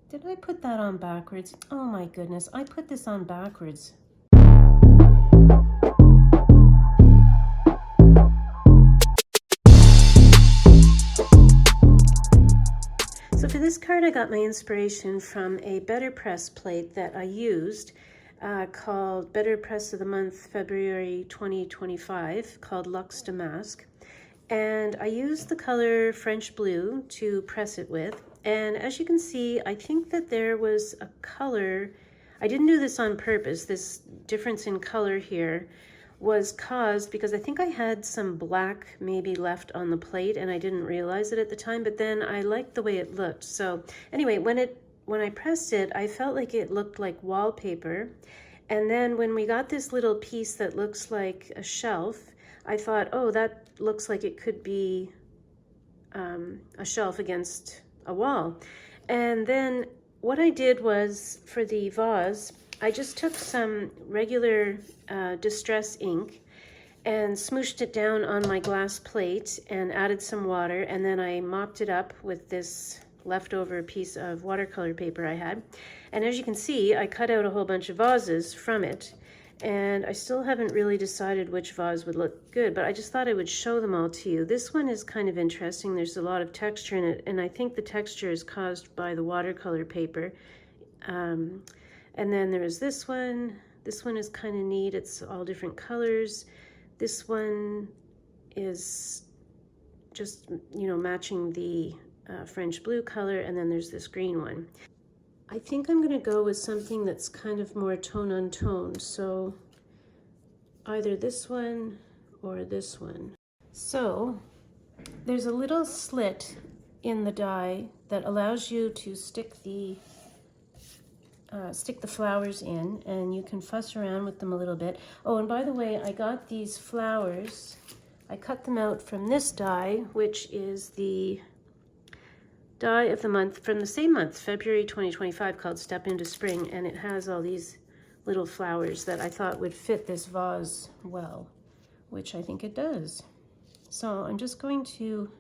Did I put that on backwards? Oh my goodness, I put this on backwards. So for this card, I got my inspiration from a letterpress plate that I used called Letterpress of the Month, February 2025, called Luxe Damask. And I used the color French Blue to press it with. And as you can see, I think that there was a color, I didn't do this on purpose, this difference in color here was caused because I think I had some black maybe left on the plate and I didn't realize it at the time, but then I liked the way it looked. So anyway, when I pressed it, I felt like it looked like wallpaper. And then when we got this little piece that looks like a shelf, I thought, oh, that looks like it could be a shelf against a wall. And then what I did was, for the vase, I just took some regular distress ink and smooshed it down on my glass plate and added some water, and then I mopped it up with this leftover piece of watercolor paper I had. And as you can see, I cut out a whole bunch of vases from it, and I still haven't really decided which vase would look good, but I just thought I would show them all to you. This one is kind of interesting. There's a lot of texture in it, and I think the texture is caused by the watercolor paper. And then there's this one. This one is kind of neat. It's all different colors. This one is just, you know, matching the French blue color, and then there's this green one. I think I'm going to go with something that's kind of more tone on tone, so either this one or this one. So there's a little slit in the die that allows you to stick the flowers in, and you can fuss around with them a little bit. Oh, and by the way, I got these flowers. I cut them out from this die, which is the die of the month from the same month, February 2025, called Step Into Spring, and it has all these little flowers that I thought would fit this vase well, which I think it does. So I'm just going to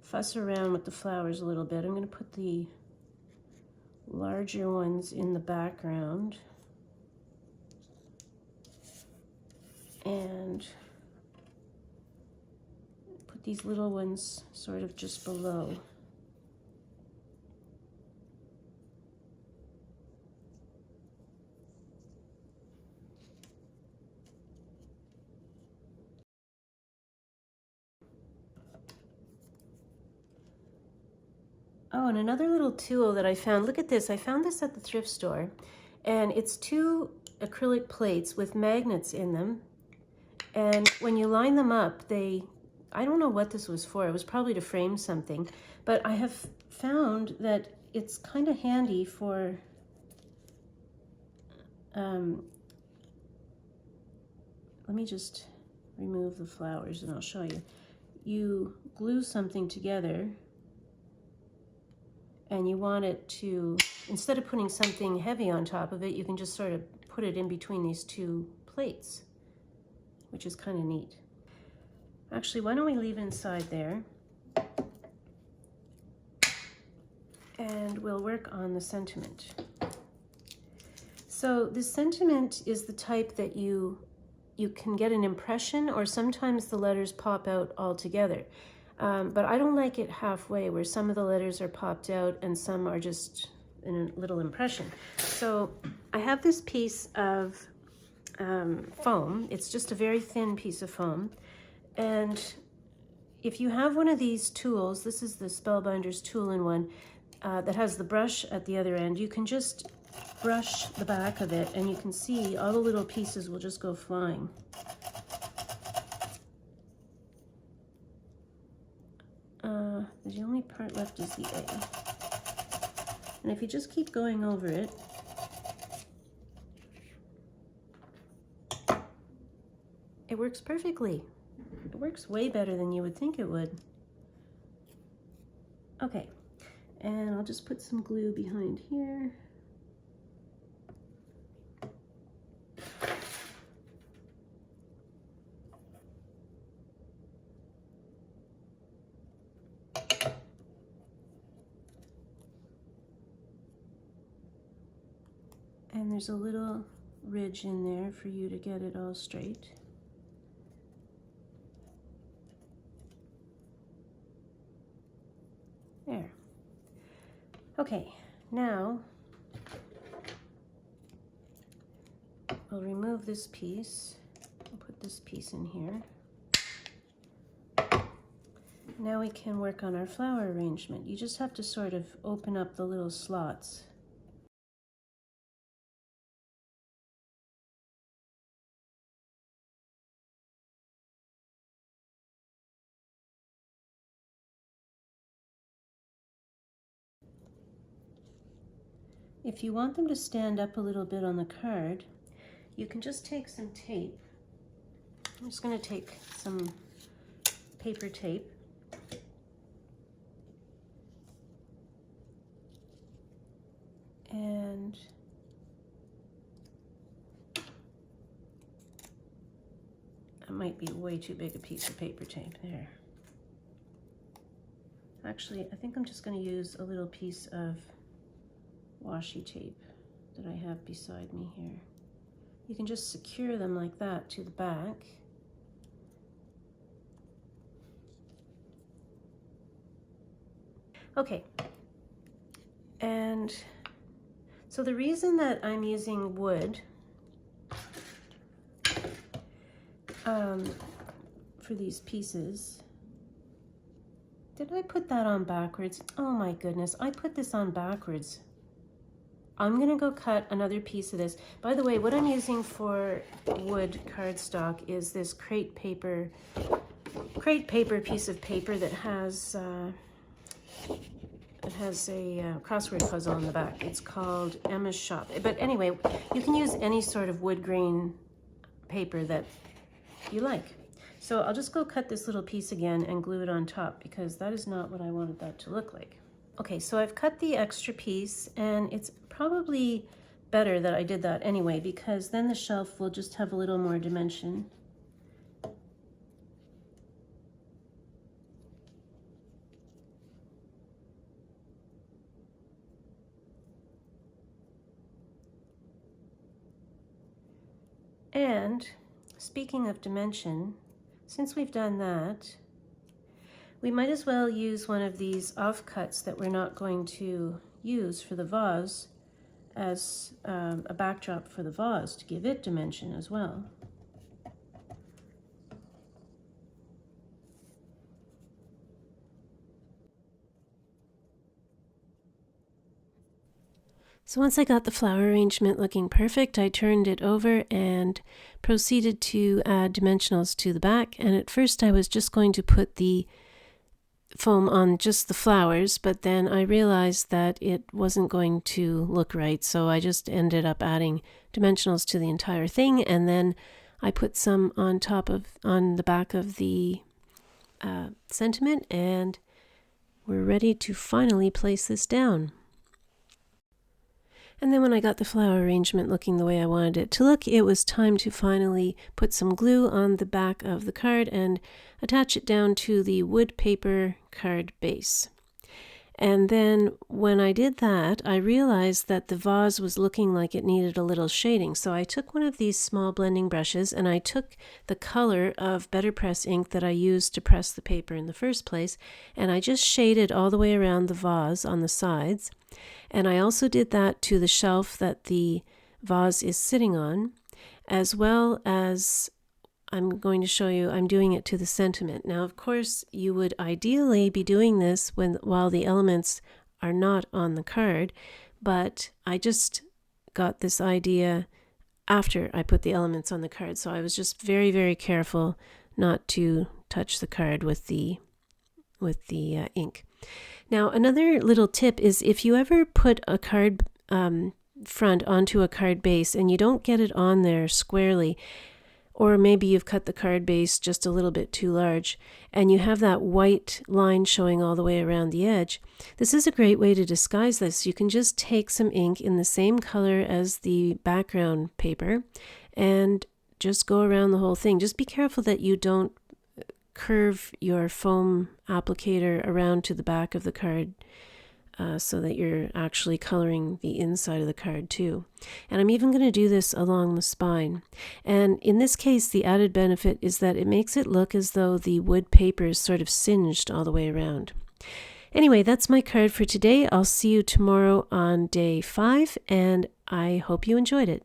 fuss around with the flowers a little bit. I'm going to put the larger ones in the background and put these little ones sort of just below. Oh, and another little tool that I found, look at this, I found this at the thrift store, and it's two acrylic plates with magnets in them, and when you line them up, I don't know what this was for, it was probably to frame something, but I have found that it's kind of handy for let me just remove the flowers and I'll show you. You glue something together and you want it to, instead of putting something heavy on top of it, you can just sort of put it in between these two plates, which is kind of neat. Actually, why don't we leave it inside there? And we'll work on the sentiment. So the sentiment is the type that you can get an impression, or sometimes the letters pop out altogether. But I don't like it halfway, where some of the letters are popped out and some are just in a little impression. So I have this piece of foam. It's just a very thin piece of foam. And if you have one of these tools, this is the Spellbinders tool-in-one, that has the brush at the other end, you can just brush the back of it and you can see all the little pieces will just go flying. The only part left is the A. And if you just keep going over it, it works perfectly. It works way better than you would think it would. Okay, and I'll just put some glue behind here. And there's a little ridge in there for you to get it all straight. There. Okay, now I'll remove this piece. I'll put this piece in here. Now we can work on our flower arrangement. You just have to sort of open up the little slots. If you want them to stand up a little bit on the card, you can just take some tape. I'm just going to take some paper tape. And that might be way too big a piece of paper tape there. Actually, I think I'm just going to use a little piece of washi tape that I have beside me here. You can just secure them like that to the back. Okay, and so the reason that I'm using wood for these pieces, did I put that on backwards? Oh my goodness, I put this on backwards. I'm gonna go cut another piece of this. By the way, what I'm using for wood cardstock is this crate paper piece of paper that has it has a crossword puzzle on the back. It's called Emma's Shop. But anyway, you can use any sort of wood grain paper that you like. So I'll just go cut this little piece again and glue it on top because that is not what I wanted that to look like. Okay, so I've cut the extra piece, and it's probably better that I did that anyway because then the shelf will just have a little more dimension. And speaking of dimension, since we've done that, we might as well use one of these offcuts that we're not going to use for the vase as a backdrop for the vase to give it dimension as well. So once I got the flower arrangement looking perfect, I turned it over and proceeded to add dimensionals to the back. And at first I was just going to put the foam on just the flowers, but then I realized that it wasn't going to look right, so I just ended up adding dimensionals to the entire thing, and then I put some on the back of the sentiment, and we're ready to finally place this down. And then when I got the flower arrangement looking the way I wanted it to look, it was time to finally put some glue on the back of the card and attach it down to the wood paper card base. And then when I did that, I realized that the vase was looking like it needed a little shading. So I took one of these small blending brushes and I took the color of letterpress ink that I used to press the paper in the first place, and I just shaded all the way around the vase on the sides. And I also did that to the shelf that the vase is sitting on, as well as I'm going to show you, I'm doing it to the sentiment. Now, of course, you would ideally be doing this while the elements are not on the card, but I just got this idea after I put the elements on the card. So I was just very, very careful not to touch the card with the ink. Now, another little tip is if you ever put a card front onto a card base and you don't get it on there squarely, or maybe you've cut the card base just a little bit too large and you have that white line showing all the way around the edge, this is a great way to disguise this. You can just take some ink in the same color as the background paper and just go around the whole thing. Just be careful that you don't curve your foam applicator around to the back of the card so that you're actually coloring the inside of the card too. And I'm even going to do this along the spine. And in this case, the added benefit is that it makes it look as though the wood paper is sort of singed all the way around. Anyway, that's my card for today. I'll see you tomorrow on day 5, and I hope you enjoyed it.